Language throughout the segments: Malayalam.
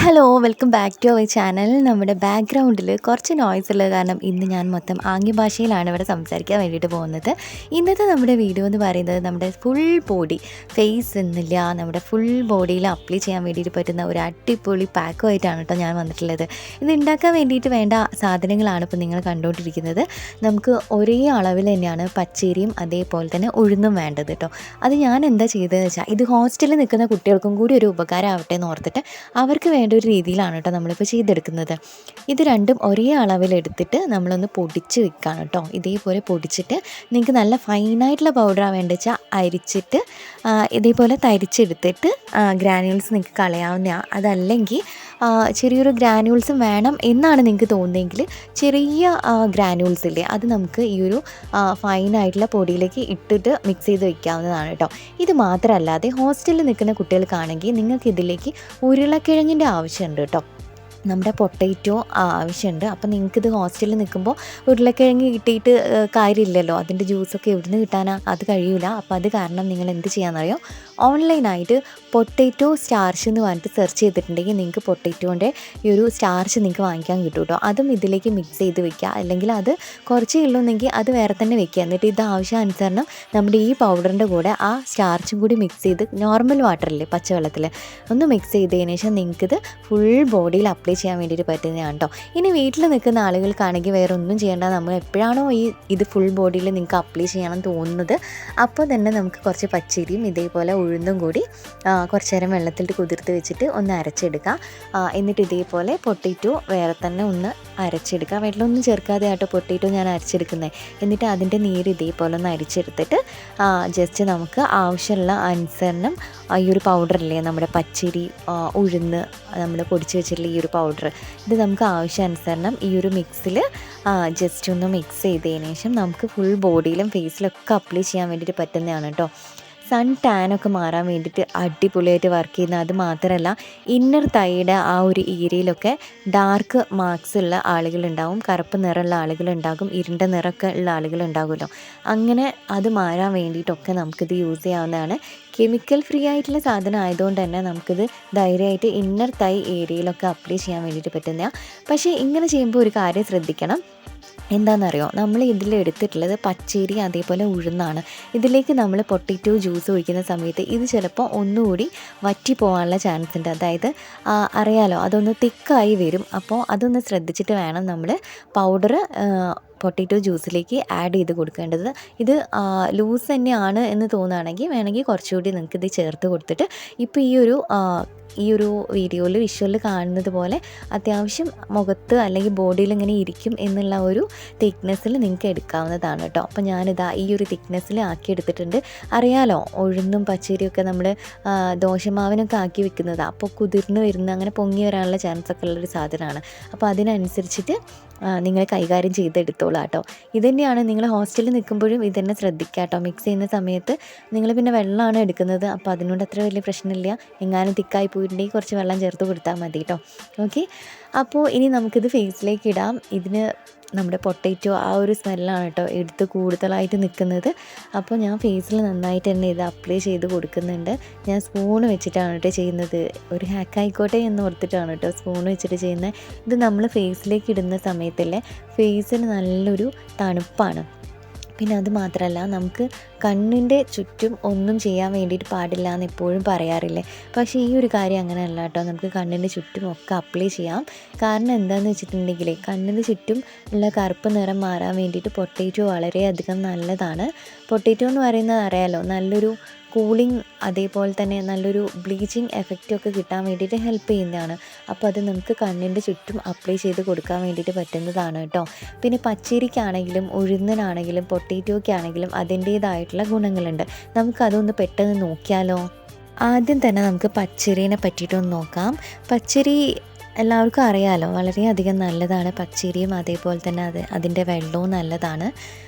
Hello welcome back to our channel. നമ്മുടെ ബാക്ക്ഗ്രൗണ്ടിൽ കുറച്ച് നോയ്സ് ഉള്ളത് കാരണം ഇന്ന് ഞാൻ മൊത്തം ആംഗ്യ ഭാഷയിലാണ് ഇവിടെ സംസാരിക്കാൻ വേണ്ടിയിട്ട് പോകുന്നത്. ഇന്നത്തെ നമ്മുടെ വീഡിയോ എന്ന് പറയുന്നത് നമ്മുടെ ഫുൾ ബോഡി ഫേസ് എന്നില്ല, നമ്മുടെ ഫുൾ ബോഡിയിൽ അപ്ലൈ ചെയ്യാൻ വേണ്ടിയിട്ട് പറ്റുന്ന ഒരു അടിപൊളി പാക്കുമായിട്ടാണ് കേട്ടോ ഞാൻ വന്നിട്ടുള്ളത്. ഇത് ഉണ്ടാക്കാൻ വേണ്ടിയിട്ട് വേണ്ട സാധനങ്ങളാണ് ഇപ്പോൾ നിങ്ങൾ കണ്ടുകൊണ്ടിരിക്കുന്നത്. നമുക്ക് ഒരേ അളവിൽ തന്നെയാണ് പച്ചരിയും അതേപോലെ തന്നെ ഉഴുന്നും വേണ്ടത് കേട്ടോ. അത് ഞാൻ എന്താ ചെയ്തതെന്ന് വെച്ചാൽ ഇത് ഹോസ്റ്റലിൽ നിൽക്കുന്ന കുട്ടികൾക്കും കൂടി ഒരു ഉപകാരമാവട്ടെ എന്ന് ഓർത്തിട്ട് അവർക്ക് വേണ്ട ഒരു രീതിയിലാണ് കേട്ടോ നമ്മളിപ്പോൾ ചെയ്തെടുക്കുന്നത്. ഇത് രണ്ടും ഒരേ അളവിലെടുത്തിട്ട് നമ്മളൊന്ന് പൊടിച്ച് വെക്കുകയാണ് കേട്ടോ. ഇതേപോലെ പൊടിച്ചിട്ട് നിങ്ങൾക്ക് നല്ല ഫൈനായിട്ടുള്ള പൗഡറാണ് വേണ്ടത് വെച്ചാൽ അരിച്ചിട്ട് ഇതേപോലെ തരിച്ചെടുത്തിട്ട് ഗ്രാനുവൽസ് നിങ്ങൾക്ക് കളയാവുന്നതാണ്. അതല്ലെങ്കിൽ ചെറിയൊരു ഗ്രാനുവൽസും വേണം എന്നാണ് നിങ്ങൾക്ക് തോന്നുന്നതെങ്കിൽ ചെറിയ ഗ്രാനുവൽസ് ഇല്ലേ, അത് നമുക്ക് ഈ ഒരു ഫൈനായിട്ടുള്ള പൊടിയിലേക്ക് ഇട്ടിട്ട് മിക്സ് ചെയ്ത് വെക്കാവുന്നതാണ് കേട്ടോ. ഇത് മാത്രമല്ലാതെ ഹോസ്റ്റലിൽ നിൽക്കുന്ന കുട്ടികൾക്കാണെങ്കിൽ നിങ്ങൾക്ക് ഇതിലേക്ക് ഉരുളക്കിഴങ്ങിൻ്റെ ആവശ്യമുണ്ട് കേട്ടോ. നമ്മുടെ പൊട്ടറ്റോ ആവശ്യമുണ്ട്. അപ്പോൾ നിങ്ങൾക്കിത് ഹോസ്റ്റലിൽ നിൽക്കുമ്പോൾ ഉരുളക്കിഴങ്ങ് കിട്ടിയിട്ട് കാര്യമില്ലല്ലോ, അതിൻ്റെ ജ്യൂസൊക്കെ എവിടുന്ന് കിട്ടാനാ, അത് കഴിയില്ല. അപ്പോൾ അത് കാരണം നിങ്ങൾ എന്ത് ചെയ്യാമെന്നറിയോ, ഓൺലൈനായിട്ട് പൊട്ടറ്റോ സ്റ്റാർച്ച് എന്ന് പറഞ്ഞിട്ട് സെർച്ച് ചെയ്തിട്ടുണ്ടെങ്കിൽ നിങ്ങൾക്ക് പൊട്ടറ്റോൻ്റെ ഈ ഒരു സ്റ്റാർച്ച് നിങ്ങൾക്ക് വാങ്ങിക്കാൻ കിട്ടും കേട്ടോ. അതും ഇതിലേക്ക് മിക്സ് ചെയ്ത് വെക്കുക, അല്ലെങ്കിൽ അത് കുറച്ചേ ഉള്ളൂന്നെങ്കിൽ അത് വേറെ തന്നെ വെക്കുക. എന്നിട്ട് ഇത് ആവശ്യാനുസരണം നമ്മുടെ ഈ പൗഡറിൻ്റെ കൂടെ ആ സ്റ്റാർച്ചും കൂടി മിക്സ് ചെയ്ത് നോർമൽ വാട്ടറില്ലേ, പച്ചവെള്ളത്തിൽ ഒന്ന് മിക്സ് ചെയ്തതിന് ശേഷം നിങ്ങൾക്കിത് ഫുൾ ബോഡിയിൽ അപ്ലൈ ചെയ്യാൻ വേണ്ടിയിട്ട് പറ്റുന്നതാണ് കേട്ടോ. ഇനി വീട്ടിൽ നിൽക്കുന്ന ആളുകൾക്കാണെങ്കിൽ വേറെ ഒന്നും ചെയ്യേണ്ട. നമ്മൾ എപ്പോഴാണോ ഇത് ഫുൾ ബോഡിയിൽ നിങ്ങൾക്ക് അപ്ലൈ ചെയ്യണം തോന്നുന്നത് അപ്പോൾ തന്നെ നമുക്ക് കുറച്ച് പച്ചരിയും ഇതേപോലെ ഉഴുന്നും കൂടി കുറച്ച് നേരം വെള്ളത്തിൽ കുതിർത്ത് വെച്ചിട്ട് ഒന്ന് അരച്ചെടുക്കാം. എന്നിട്ട് ഇതേപോലെ പൊട്ടറ്റോ വേറെ തന്നെ ഒന്ന് അരച്ചെടുക്കുക. വെള്ളമൊന്നും ചേർക്കാതെ ആട്ടോ പൊട്ടറ്റോ ഞാൻ അരച്ചെടുക്കുന്നത്. എന്നിട്ട് അതിൻ്റെ നീര് ഇതേപോലെ ഒന്ന് അരിച്ചെടുത്തിട്ട് ജസ്റ്റ് നമുക്ക് ആവശ്യമുള്ള അനുസരണം ഈ ഒരു പൗഡറില്ലേ, നമ്മുടെ പച്ചരി ഉഴുന്ന് നമ്മൾ പൊടിച്ച് വെച്ചിട്ടുള്ള ഈ ഒരു പൗഡർ, ഇത് നമുക്ക് ആവശ്യാനുസരണം ഈ ഒരു മിക്സിൽ ജസ്റ്റ് ഒന്ന് മിക്സ് ചെയ്തതിന് ശേഷം നമുക്ക് ഫുൾ ബോഡിയിലും ഫേസിലൊക്കെ അപ്ലൈ ചെയ്യാൻ വേണ്ടിയിട്ട് പറ്റുന്നതാണ് കേട്ടോ. സൺ ടാനൊക്കെ മാറാൻ വേണ്ടിയിട്ട് അടിപൊളിയായിട്ട് വർക്ക് ചെയ്യുന്നത്. അത് മാത്രമല്ല ഇന്നർ തൈയുടെ ആ ഒരു ഏരിയയിലൊക്കെ ഡാർക്ക് മാർക്സ് ഉള്ള ആളുകളുണ്ടാവും, കറുപ്പ് നിറമുള്ള ആളുകളുണ്ടാകും, ഇരുണ്ട നിറമൊക്കെ ഉള്ള ആളുകളുണ്ടാകുമല്ലോ. അങ്ങനെ അത് മാറാൻ വേണ്ടിയിട്ടൊക്കെ നമുക്കിത് യൂസ് ചെയ്യാവുന്നതാണ്. കെമിക്കൽ ഫ്രീ ആയിട്ടുള്ള സാധനം ആയതുകൊണ്ട് തന്നെ നമുക്കിത് ധൈര്യമായിട്ട് ഇന്നർ തൈ ഏരിയയിലൊക്കെ അപ്ലൈ ചെയ്യാൻ വേണ്ടിയിട്ട് പറ്റുന്നതാണ്. പക്ഷേ ഇങ്ങനെ ചെയ്യുമ്പോൾ ഒരു കാര്യം ശ്രദ്ധിക്കണം. എന്താണെന്നറിയോ, നമ്മൾ ഇതിലെടുത്തിട്ടുള്ളത് പച്ചരി അതേപോലെ ഉഴുന്നാണ്. ഇതിലേക്ക് നമ്മൾ പൊട്ടറ്റോ ജ്യൂസ് ഒഴിക്കുന്ന സമയത്ത് ഇത് ചിലപ്പോൾ ഒന്നുകൂടി വറ്റി പോകാനുള്ള ചാൻസ് ഉണ്ട്. അതായത് അറിയാലോ, അതൊന്ന് തിക്കായി വരും. അപ്പോൾ അതൊന്ന് ശ്രദ്ധിച്ചിട്ട് വേണം നമ്മൾ പൗഡർ പൊട്ടറ്റോ ജ്യൂസിലേക്ക് ആഡ് ചെയ്ത് കൊടുക്കേണ്ടത്. ഇത് ലൂസ് തന്നെയാണ് എന്ന് തോന്നുകയാണെങ്കിൽ വേണമെങ്കിൽ കുറച്ചുകൂടി നിങ്ങൾക്കിത് ചേർത്ത് കൊടുത്തിട്ട് ഇപ്പോൾ ഈ ഒരു വീഡിയോയിൽ വിഷ്വലിൽ കാണുന്നത് പോലെ അത്യാവശ്യം മുഖത്ത് അല്ലെങ്കിൽ ബോഡിയിൽ ഇങ്ങനെ ഇരിക്കും എന്നുള്ള ഒരു തിക്നെസ്സിൽ നിങ്ങൾക്ക് എടുക്കാവുന്നതാണ് കേട്ടോ. അപ്പോൾ ഞാനിതാ ഈ ഒരു തിക്നെസ്സിൽ ആക്കി എടുത്തിട്ടുണ്ട്. അറിയാലോ, ഉഴുന്നും പച്ചരിയൊക്കെ നമ്മൾ ദോശമാവിനൊക്കെ ആക്കി വെക്കുന്നതാണ്. അപ്പോൾ കുതിർന്ന് വരുന്ന അങ്ങനെ പൊങ്ങി വരാനുള്ള ചാൻസ് ഒക്കെ ഉള്ളൊരു സാധനമാണ്. അപ്പോൾ അതിനനുസരിച്ചിട്ട് നിങ്ങൾ കൈകാര്യം ചെയ്തെടുത്തോളാം കേട്ടോ. ഇതുതന്നെയാണ് നിങ്ങൾ ഹോസ്റ്റലിൽ നിൽക്കുമ്പോഴും ഇതുതന്നെ ശ്രദ്ധിക്കുക കേട്ടോ. മിക്സ് ചെയ്യുന്ന സമയത്ത് നിങ്ങൾ പിന്നെ വെള്ളമാണ് എടുക്കുന്നത്, അപ്പോൾ അതിനോട് അത്ര വലിയ പ്രശ്നമില്ല. എങ്ങാനും തിക്കായി പോയിട്ടുണ്ടെങ്കിൽ കുറച്ച് വെള്ളം ചേർത്ത് കൊടുത്താൽ മതി കേട്ടോ. ഓക്കെ, അപ്പോൾ ഇനി നമുക്കിത് ഫേസിലേക്ക് ഇടാം. ഇതിന് നമ്മുടെ പൊട്ടറ്റോ ആ ഒരു സ്മെല്ലാണ് കേട്ടോ എടുത്ത് കൂടുതലായിട്ട് നിൽക്കുന്നത്. അപ്പോൾ ഞാൻ ഫേസിൽ നന്നായിട്ട് തന്നെ ഇത് അപ്ലൈ ചെയ്ത് കൊടുക്കുന്നുണ്ട്. ഞാൻ സ്പൂണ് വെച്ചിട്ടാണ് കേട്ടോ ചെയ്യുന്നത്. ഒരു ഹാക്കായിക്കോട്ടെ എന്ന് ഓർത്തിട്ടാണ് കേട്ടോ സ്പൂണ് വെച്ചിട്ട് ചെയ്യുന്നത്. ഇത് നമ്മൾ ഫേസിലേക്ക് ഇടുന്ന സമയത്തല്ലേ ഫേസിന് നല്ലൊരു തണുപ്പാണ്. പിന്നെ അത് മാത്രമല്ല, നമുക്ക് കണ്ണിൻ്റെ ചുറ്റും ഒന്നും ചെയ്യാൻ വേണ്ടിയിട്ട് പാടില്ല എന്ന് എപ്പോഴും പറയാറില്ലേ, പക്ഷേ ഈ ഒരു കാര്യം അങ്ങനെയല്ല കേട്ടോ. നമുക്ക് കണ്ണിൻ്റെ ചുറ്റും ഒക്കെ അപ്ലൈ ചെയ്യാം. കാരണം എന്താണെന്ന് വെച്ചിട്ടുണ്ടെങ്കിൽ കണ്ണിന് ചുറ്റും ഉള്ള കറുപ്പ് നിറം മാറാൻ വേണ്ടിയിട്ട് പൊട്ടറ്റോ വളരെയധികം നല്ലതാണ്. പൊട്ടറ്റോ എന്ന് പറയുന്നത് അറിയാലോ, നല്ലൊരു കൂളിംഗ് അതേപോലെ തന്നെ നല്ലൊരു ബ്ലീച്ചിങ് എഫക്റ്റൊക്കെ കിട്ടാൻ വേണ്ടിയിട്ട് ഹെൽപ്പ് ചെയ്യുന്നതാണ്. അപ്പോൾ അത് നമുക്ക് കണ്ണിൻ്റെ ചുറ്റും അപ്ലൈ ചെയ്ത് കൊടുക്കാൻ വേണ്ടിയിട്ട് പറ്റുന്നതാണ് കേട്ടോ. പിന്നെ പച്ചരിക്കാണെങ്കിലും ഉഴുന്നിനാണെങ്കിലും പൊട്ടറ്റോയ്ക്കാണെങ്കിലും അതിൻ്റേതായിട്ടുള്ള ഗുണങ്ങളുണ്ട്. നമുക്കതൊന്ന് പെട്ടെന്ന് നോക്കിയാലോ. ആദ്യം തന്നെ നമുക്ക് പച്ചരീനെ പറ്റിയിട്ടൊന്ന് നോക്കാം. പച്ചരി എല്ലാവർക്കും അറിയാമല്ലോ, വളരെയധികം നല്ലതാണ്. പച്ചരിയും അതേപോലെ തന്നെ അതിൻ്റെ വെള്ളവും നല്ലതാണ്.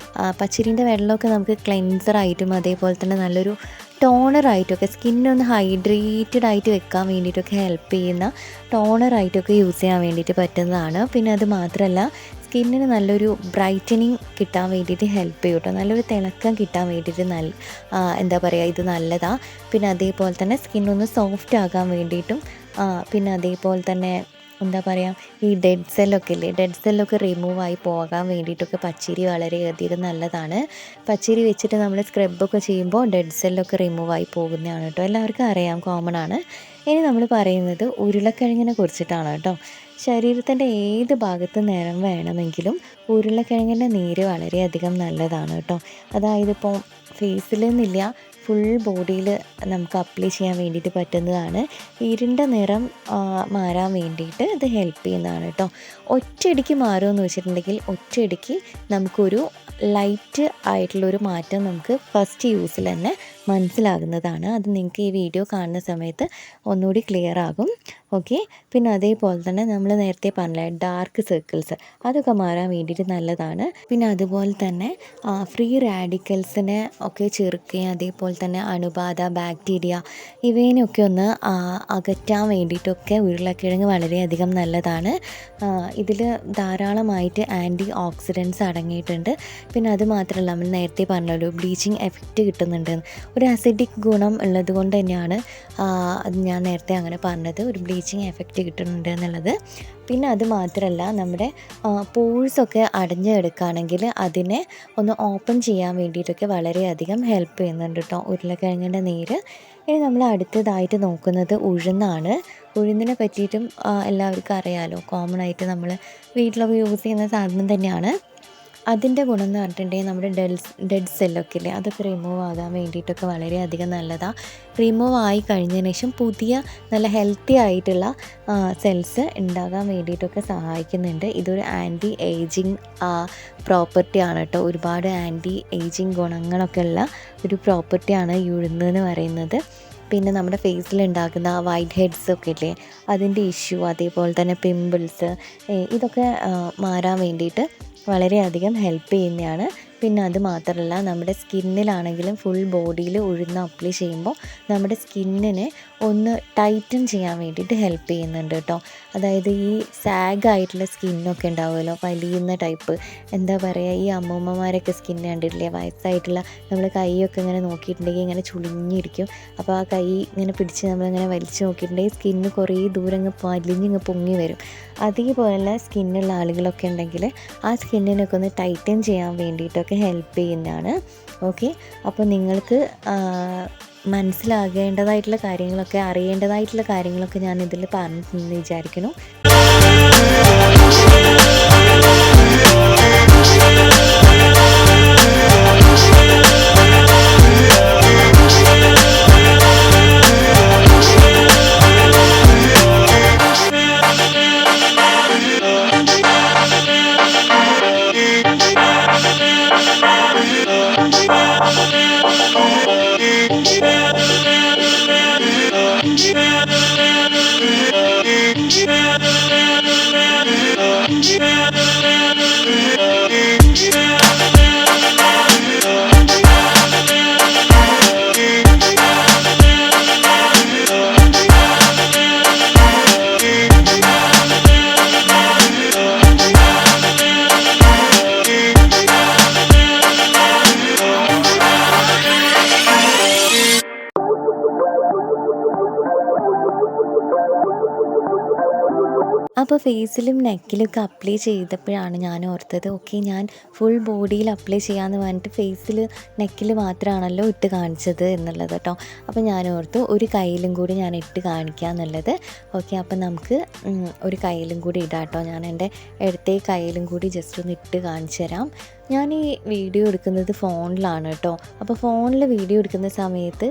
പച്ചരീൻ്റെ വെള്ളമൊക്കെ നമുക്ക് ക്ലെൻസറായിട്ടും അതേപോലെ തന്നെ നല്ലൊരു ടോണറായിട്ടൊക്കെ സ്കിന്നൊന്ന് ഹൈഡ്രേറ്റഡ് ആയിട്ട് വെക്കാൻ വേണ്ടിയിട്ടൊക്കെ ഹെൽപ്പ് ചെയ്യുന്ന ടോണറായിട്ടൊക്കെ യൂസ് ചെയ്യാൻ വേണ്ടിയിട്ട് പറ്റുന്നതാണ്. പിന്നെ അത് മാത്രമല്ല, സ്കിന്നിന് നല്ലൊരു ബ്രൈറ്റനിങ് കിട്ടാൻ വേണ്ടിയിട്ട് ഹെൽപ്പ് ചെയ്യും കേട്ടോ. നല്ലൊരു തിളക്കം കിട്ടാൻ വേണ്ടിയിട്ട് എന്താ പറയുക, ഇത് നല്ലതാണ്. പിന്നെ അതേപോലെ തന്നെ സ്കിന്നൊന്ന് സോഫ്റ്റ് ആകാൻ വേണ്ടിയിട്ടും പിന്നെ അതേപോലെ തന്നെ എന്താ പറയുക, ഈ ഡെഡ് സെല്ലൊക്കെ ഇല്ലേ, ഡെഡ് സെല്ലൊക്കെ റിമൂവായി പോകാൻ വേണ്ടിയിട്ടൊക്കെ പച്ചരി വളരെയധികം നല്ലതാണ്. പച്ചരി വെച്ചിട്ട് നമ്മൾ സ്ക്രബൊക്കെ ചെയ്യുമ്പോൾ ഡെഡ് സെല്ലൊക്കെ റിമൂവായി പോകുന്നതാണ് കേട്ടോ, എല്ലാവർക്കും അറിയാം, കോമൺ ആണ്. ഇനി നമ്മൾ പറയുന്നത് ഉരുളക്കിഴങ്ങിനെ കുറിച്ചിട്ടാണ് കേട്ടോ. ശരീരത്തിൻ്റെ ഏത് ഭാഗത്ത് നിറം വേണമെങ്കിലും ഉരുളക്കിഴങ്ങിൻ്റെ നീര് വളരെയധികം നല്ലതാണ് കേട്ടോ. അതായത് ഇപ്പോൾ ഫേസിൽ നിന്നില്ല, ഫുൾ ബോഡിയിൽ നമുക്ക് അപ്ലൈ ചെയ്യാൻ വേണ്ടിയിട്ട് പറ്റുന്നതാണ്. ഇരുണ്ട നിറം മാറാൻ വേണ്ടിയിട്ട് ഇത് ഹെൽപ്പ് ചെയ്യുന്നതാണ് കേട്ടോ. ഒറ്റയടിക്ക് മാറുമെന്ന് വെച്ചിട്ടുണ്ടെങ്കിൽ ഒറ്റയടിക്ക് നമുക്കൊരു ലൈറ്റ് ആയിട്ടുള്ളൊരു മാറ്റം നമുക്ക് ഫസ്റ്റ് യൂസിൽ തന്നെ മനസ്സിലാകുന്നതാണ്. അത് നിങ്ങൾക്ക് ഈ വീഡിയോ കാണുന്ന സമയത്ത് ഒന്നുകൂടി ക്ലിയർ ആകും. ഓക്കെ, പിന്നെ അതേപോലെ തന്നെ നമ്മൾ നേരത്തെ പറഞ്ഞ ഡാർക്ക് സർക്കിൾസ് അതൊക്കെ മാറാൻ വേണ്ടിയിട്ട് നല്ലതാണ്. പിന്നെ അതുപോലെ തന്നെ ഫ്രീ റാഡിക്കൽസിനെ ഒക്കെ ചെറുക്കുകയും അതേപോലെ തന്നെ അണുബാധ, ബാക്ടീരിയ ഇവയൊക്കെ ഒന്ന് അകറ്റാൻ വേണ്ടിയിട്ടൊക്കെ ഉരുളക്കിഴങ്ങ് വളരെയധികം നല്ലതാണ്. ഇതിൽ ധാരാളമായിട്ട് ആൻറ്റി ഓക്സിഡൻസ് അടങ്ങിയിട്ടുണ്ട്. പിന്നെ അത് മാത്രമല്ല, നമ്മൾ നേരത്തെ പറഞ്ഞല്ലോ ബ്ലീച്ചിങ് എഫക്റ്റ് കിട്ടുന്നുണ്ട്, ഒരു അസിഡിക് ഗുണം ഉള്ളത് കൊണ്ട് തന്നെയാണ് അത് ഞാൻ നേരത്തെ അങ്ങനെ പറഞ്ഞത്, ഒരു ബ്ലീച്ചിങ് എഫക്റ്റ് കിട്ടുന്നുണ്ട് എന്നുള്ളത്. പിന്നെ അത് മാത്രമല്ല, നമ്മുടെ പോഴ്സൊക്കെ അടഞ്ഞു കിടക്കുകയാണെങ്കിൽ അതിനെ ഒന്ന് ഓപ്പൺ ചെയ്യാൻ വേണ്ടിയിട്ടൊക്കെ വളരെയധികം ഹെൽപ്പ് ചെയ്യുന്നുണ്ട് കേട്ടോ ഉരുളക്കിഴങ്ങിൻ്റെ നീര്. ഇനി നമ്മൾ അടുത്തതായിട്ട് നോക്കുന്നത് ഉഴുന്നാണ്. ഉഴുന്നിനെ പറ്റിയിട്ടും എല്ലാവർക്കും അറിയാമല്ലോ, കോമൺ ആയിട്ട് നമ്മൾ വീട്ടിലൊക്കെ യൂസ് ചെയ്യുന്ന സാധനം തന്നെയാണ്. അതിൻ്റെ ഗുണം എന്ന് പറഞ്ഞിട്ടുണ്ടെങ്കിൽ നമ്മുടെ ഡെഡ് സെല്ലൊക്കെ ഇല്ലേ, അതൊക്കെ റിമൂവ് ആകാൻ വേണ്ടിയിട്ടൊക്കെ വളരെയധികം നല്ലതാണ്. റിമൂവ് ആയി കഴിഞ്ഞതിന് ശേഷം പുതിയ നല്ല ഹെൽത്തി ആയിട്ടുള്ള സെൽസ് ഉണ്ടാകാൻ വേണ്ടിയിട്ടൊക്കെ സഹായിക്കുന്നുണ്ട്. ഇതൊരു ആൻറ്റി ഏജിങ് പ്രോപ്പർട്ടിയാണ് കേട്ടോ. ഒരുപാട് ആൻറ്റി ഏജിങ് ഗുണങ്ങളൊക്കെ ഉള്ള ഒരു പ്രോപ്പർട്ടിയാണ് ഈ ഉഴുന്ന് എന്ന് പറയുന്നത്. പിന്നെ നമ്മുടെ ഫേസിലുണ്ടാകുന്ന വൈറ്റ് ഹെഡ്സ് ഒക്കെ ഇല്ലേ, അതിൻ്റെ ഇഷ്യൂ, അതേപോലെ തന്നെ പിമ്പിൾസ്, ഇതൊക്കെ മാറാൻ വേണ്ടിയിട്ട് വളരെയധികം ഹെൽപ്പ് ചെയ്യുന്നതാണ്. പിന്നെ അത് മാത്രമല്ല, നമ്മുടെ സ്കിന്നിലാണെങ്കിലും ഫുൾ ബോഡിയിൽ ഉഴുന്ന് അപ്ലൈ ചെയ്യുമ്പോൾ നമ്മുടെ സ്കിന്നിനെ ഒന്ന് ടൈറ്റൻ ചെയ്യാൻ വേണ്ടിയിട്ട് ഹെൽപ്പ് ചെയ്യുന്നുണ്ട് കേട്ടോ. അതായത് ഈ സാഗായിട്ടുള്ള സ്കിന്നൊക്കെ ഉണ്ടാവുമല്ലോ, വലിയുന്ന ടൈപ്പ്, എന്താ പറയുക, ഈ അമ്മൂമ്മമാരൊക്കെ സ്കിന്ന് കണ്ടിട്ടില്ലേ, വയസ്സായിട്ടുള്ള, നമ്മൾ കൈയൊക്കെ ഇങ്ങനെ നോക്കിയിട്ടുണ്ടെങ്കിൽ ഇങ്ങനെ ചുളിഞ്ഞിരിക്കും. അപ്പോൾ ആ കൈ ഇങ്ങനെ പിടിച്ച് നമ്മളിങ്ങനെ വലിച്ച് നോക്കിയിട്ടുണ്ടെങ്കിൽ സ്കിന്ന് കുറേ ദൂരം ഇങ്ങ് വലിഞ്ഞിങ്ങ് പൊങ്ങി വരും. അതേപോലെ സ്കിന്നുള്ള ആളുകളൊക്കെ ഉണ്ടെങ്കിൽ ആ സ്കിന്നിനൊക്കെ ഒന്ന് ടൈറ്റൻ ചെയ്യാൻ വേണ്ടിയിട്ടൊക്കെ ഹെൽപ്പ് ചെയ്യുന്നതാണ്. ഓക്കെ, അപ്പോൾ നിങ്ങൾക്ക് മനസ്സിലാകേണ്ടതായിട്ടുള്ള കാര്യങ്ങളൊക്കെ, അറിയേണ്ടതായിട്ടുള്ള കാര്യങ്ങളൊക്കെ ഞാൻ ഇതിൽ പറഞ്ഞിട്ടുണ്ടെന്ന് വിചാരിക്കുന്നു. അപ്പോൾ ഫേസിലും നെക്കിലൊക്കെ അപ്ലൈ ചെയ്തപ്പോഴാണ് ഞാൻ ഓർത്തത്, ഓക്കെ, ഞാൻ ഫുൾ ബോഡിയിൽ അപ്ലൈ ചെയ്യാമെന്ന് പറഞ്ഞിട്ട് ഫേസിൽ നെക്കിൽ മാത്രമാണല്ലോ ഇട്ട് കാണിച്ചത് എന്നുള്ളത് കേട്ടോ. അപ്പോൾ ഞാൻ ഓർത്തു ഒരു കയ്യിലും കൂടി ഞാൻ ഇട്ട് കാണിക്കുക എന്നുള്ളത്. ഓക്കെ, അപ്പോൾ നമുക്ക് ഒരു കയ്യിലും കൂടി ഇടാം കേട്ടോ. ഞാൻ എൻ്റെ ഇടത്തെ കയ്യിലും കൂടി ജസ്റ്റ് ഒന്ന് ഇട്ട് കാണിച്ചു തരാം. ഞാൻ ഈ വീഡിയോ എടുക്കുന്നത് ഫോണിലാണ് കേട്ടോ. അപ്പോൾ ഫോണിൽ വീഡിയോ എടുക്കുന്ന സമയത്ത്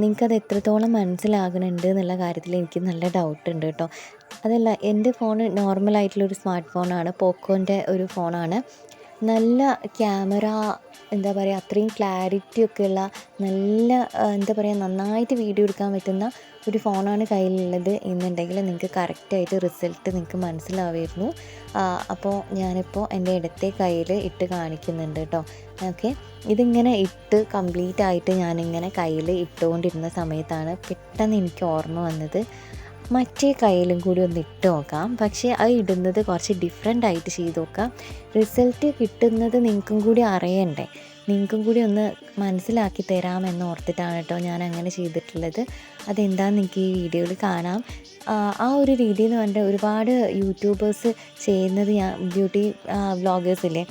നിങ്ങൾക്കത് എത്രത്തോളം മനസ്സിലാകുന്നുണ്ട് എന്നുള്ള കാര്യത്തിൽ എനിക്ക് നല്ല ഡൗട്ടുണ്ട് കേട്ടോ. അതല്ല, എൻ്റെ ഫോൺ നോർമലായിട്ടുള്ളൊരു സ്മാർട്ട് ഫോണാണ്, പോക്കോൻ്റെ ഒരു ഫോണാണ്. നല്ല ക്യാമറ, എന്താ പറയുക, അത്രയും ക്ലാരിറ്റി ഒക്കെയുള്ള നല്ല എന്താ പറയുക, നന്നായിട്ട് വീഡിയോ എടുക്കാൻ പറ്റുന്ന ഒരു ഫോണാണ് കയ്യിലുള്ളത് എന്നുണ്ടെങ്കിൽ നിങ്ങൾക്ക് കറക്റ്റായിട്ട് റിസൾട്ട് നിങ്ങൾക്ക് മനസ്സിലാവുമായിരുന്നു. അപ്പോൾ ഞാനിപ്പോൾ എൻ്റെ ഇടത്തെ കയ്യിൽ ഇട്ട് കാണിക്കുന്നുണ്ട് കേട്ടോ. ഓക്കെ, ഇതിങ്ങനെ ഇട്ട് കംപ്ലീറ്റ് ആയിട്ട് ഞാനിങ്ങനെ കയ്യിൽ ഇട്ടുകൊണ്ടിരുന്ന സമയത്താണ് പെട്ടെന്ന് എനിക്ക് ഓർമ്മ വന്നത്, മറ്റേ കയ്യിലും കൂടി ഒന്ന് ഇട്ട് നോക്കാം. പക്ഷേ അത് ഇടുന്നത് കുറച്ച് ഡിഫറെൻ്റ് ആയിട്ട് ചെയ്ത് നോക്കാം. റിസൾട്ട് കിട്ടുന്നത് നിങ്ങൾക്കും കൂടി അറിയണ്ടേ. നിങ്ങൾക്കും കൂടി ഒന്ന് മനസ്സിലാക്കി തരാമെന്ന് ഓർത്തിട്ടാണ് കേട്ടോ ഞാൻ അങ്ങനെ ചെയ്തിട്ടുള്ളത്. അതെന്താണെന്ന് നിങ്ങൾക്ക് ഈ വീഡിയോയിൽ കാണാം. ആ ഒരു രീതി എന്ന് പറഞ്ഞാൽ ഒരുപാട് യൂട്യൂബേഴ്സ് ചെയ്യുന്നത് ബ്യൂട്ടി വ്ളോഗേഴ്സില്ലേ,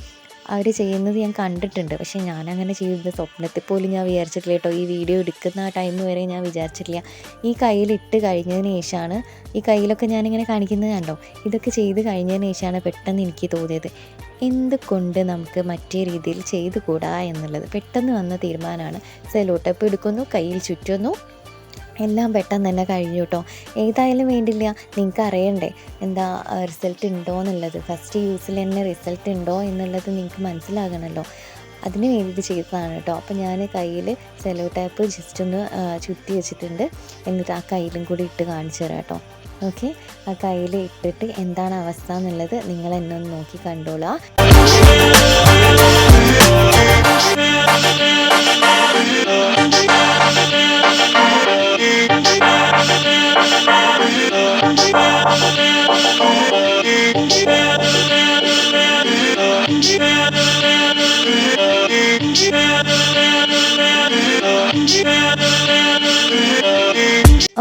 അവർ ചെയ്യുന്നത് ഞാൻ കണ്ടിട്ടുണ്ട്. പക്ഷേ ഞാനങ്ങനെ ചെയ്തത് സ്വപ്നത്തിൽ പോലും ഞാൻ വിചാരിച്ചിട്ടില്ല കേട്ടോ. ഈ വീഡിയോ എടുക്കുന്ന ആ ടൈം വരെ ഞാൻ വിചാരിച്ചിട്ടില്ല. ഈ കയ്യിലിട്ട് കഴിഞ്ഞതിന് ശേഷമാണ്, ഈ കയ്യിലൊക്കെ ഞാനിങ്ങനെ കാണിക്കുന്നത് കണ്ടോ, ഇതൊക്കെ ചെയ്ത് കഴിഞ്ഞതിന് ശേഷമാണ് പെട്ടെന്ന് എനിക്ക് തോന്നിയത് എന്തുകൊണ്ട് നമുക്ക് മറ്റേ രീതിയിൽ ചെയ്തു കൂടാ എന്നുള്ളത്. പെട്ടെന്ന് വന്ന തീരുമാനമാണ്. സെല്ലോ ടേപ്പ് എടുക്കുന്നു, കയ്യിൽ ചുറ്റുന്നു, എല്ലാം പെട്ടെന്ന് തന്നെ കഴിഞ്ഞു കേട്ടോ. ഏതായാലും വേണ്ടില്ല, നിങ്ങൾക്ക് അറിയണ്ടേ എന്താ റിസൾട്ട് ഉണ്ടോ എന്നുള്ളത്. ഫസ്റ്റ് യൂസിൽ തന്നെ റിസൾട്ട് ഉണ്ടോ എന്നുള്ളത് നിങ്ങൾക്ക് മനസ്സിലാകണമല്ലോ. അതിന് വേണ്ടിയിട്ട് ചെയ്തതാണ് കേട്ടോ. അപ്പോൾ ഞാൻ കയ്യിൽ സെല്ലോ ടേപ്പ് ജസ്റ്റ് ഒന്ന് ചുറ്റി വെച്ചിട്ടുണ്ട്. എന്നിട്ട് ആ കയ്യിലും കൂടി ഇട്ട് കാണിച്ചു തരാം കേട്ടോ. ഓക്കെ, ആ കയ്യിൽ ഇട്ടിട്ട് എന്താണ് അവസ്ഥ എന്നുള്ളത് നിങ്ങൾ എന്നെ ഒന്ന് നോക്കി കണ്ടോളാം.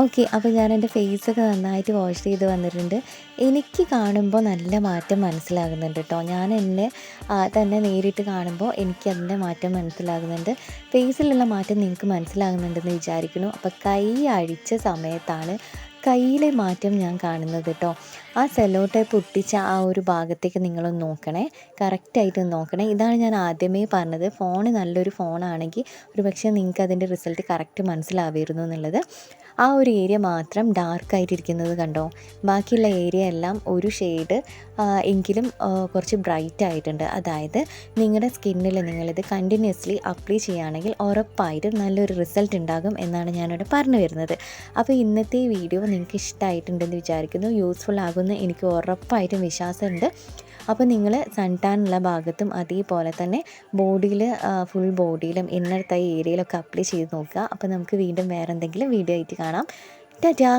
ഓക്കെ, അപ്പോൾ ഞാൻ എൻ്റെ ഫേസൊക്കെ നന്നായിട്ട് വാഷ് ചെയ്ത് വന്നിട്ടുണ്ട്. എനിക്ക് കാണുമ്പോൾ നല്ല മാറ്റം മനസ്സിലാകുന്നുണ്ട് കേട്ടോ. ഞാൻ എന്നെ തന്നെ നേരിട്ട് കാണുമ്പോൾ എനിക്ക് അതിൻ്റെ മാറ്റം മനസ്സിലാകുന്നുണ്ട്. ഫേസിലുള്ള മാറ്റം നിങ്ങൾക്ക് മനസ്സിലാകുന്നുണ്ടെന്ന് വിചാരിക്കുന്നു. അപ്പോൾ കൈ അഴിച്ച സമയത്താണ് കയ്യിലെ മാറ്റം ഞാൻ കാണുന്നത് കേട്ടോ. ആ സെല്ലോ ടേപ്പ് ഒട്ടിച്ച ആ ഒരു ഭാഗത്തേക്ക് നിങ്ങളൊന്ന് നോക്കണേ, കറക്റ്റായിട്ട് നോക്കണേ. ഇതാണ് ഞാൻ ആദ്യമേ പറഞ്ഞത്, ഫോണ് നല്ലൊരു ഫോണാണെങ്കിൽ ഒരു പക്ഷേ നിങ്ങൾക്ക് അതിൻ്റെ റിസൾട്ട് കറക്റ്റ് മനസ്സിലാവുമായിരുന്നു എന്നുള്ളത്. ആ ഒരു ഏരിയ മാത്രം ഡാർക്കായിട്ടിരിക്കുന്നത് കണ്ടോ, ബാക്കിയുള്ള ഏരിയ എല്ലാം ഒരു ഷെയ്ഡ് എങ്കിലും കുറച്ച് ബ്രൈറ്റ് ആയിട്ടുണ്ട്. അതായത് നിങ്ങളുടെ സ്കിന്നിൽ നിങ്ങളിത് കണ്ടിന്യൂസ്ലി അപ്ലൈ ചെയ്യുകയാണെങ്കിൽ ഉറപ്പായിട്ടും നല്ലൊരു റിസൾട്ട് ഉണ്ടാകും എന്നാണ് ഞാനിവിടെ പറഞ്ഞു വരുന്നത്. അപ്പോൾ ഇന്നത്തെ വീഡിയോ നിങ്ങൾക്ക് ഇഷ്ടമായിട്ടുണ്ടെന്ന് വിചാരിക്കുന്നു, യൂസ്ഫുൾ ആകുമെന്ന് എനിക്ക് ഉറപ്പായിട്ടും വിശ്വാസമുണ്ട്. അപ്പോൾ നിങ്ങൾ സൺ ടാൻ ഉള്ള ഭാഗത്തും അതേപോലെ തന്നെ ബോഡിയിൽ ഫുൾ ബോഡിയിലും ഇന്നർ തൈ ഏരിയയിലൊക്കെ അപ്ലൈ ചെയ്ത് നോക്കുക. അപ്പോൾ നമുക്ക് വീണ്ടും വേറെ എന്തെങ്കിലും വീഡിയോ ആയിട്ട് കാണാം. ടാറ്റാ.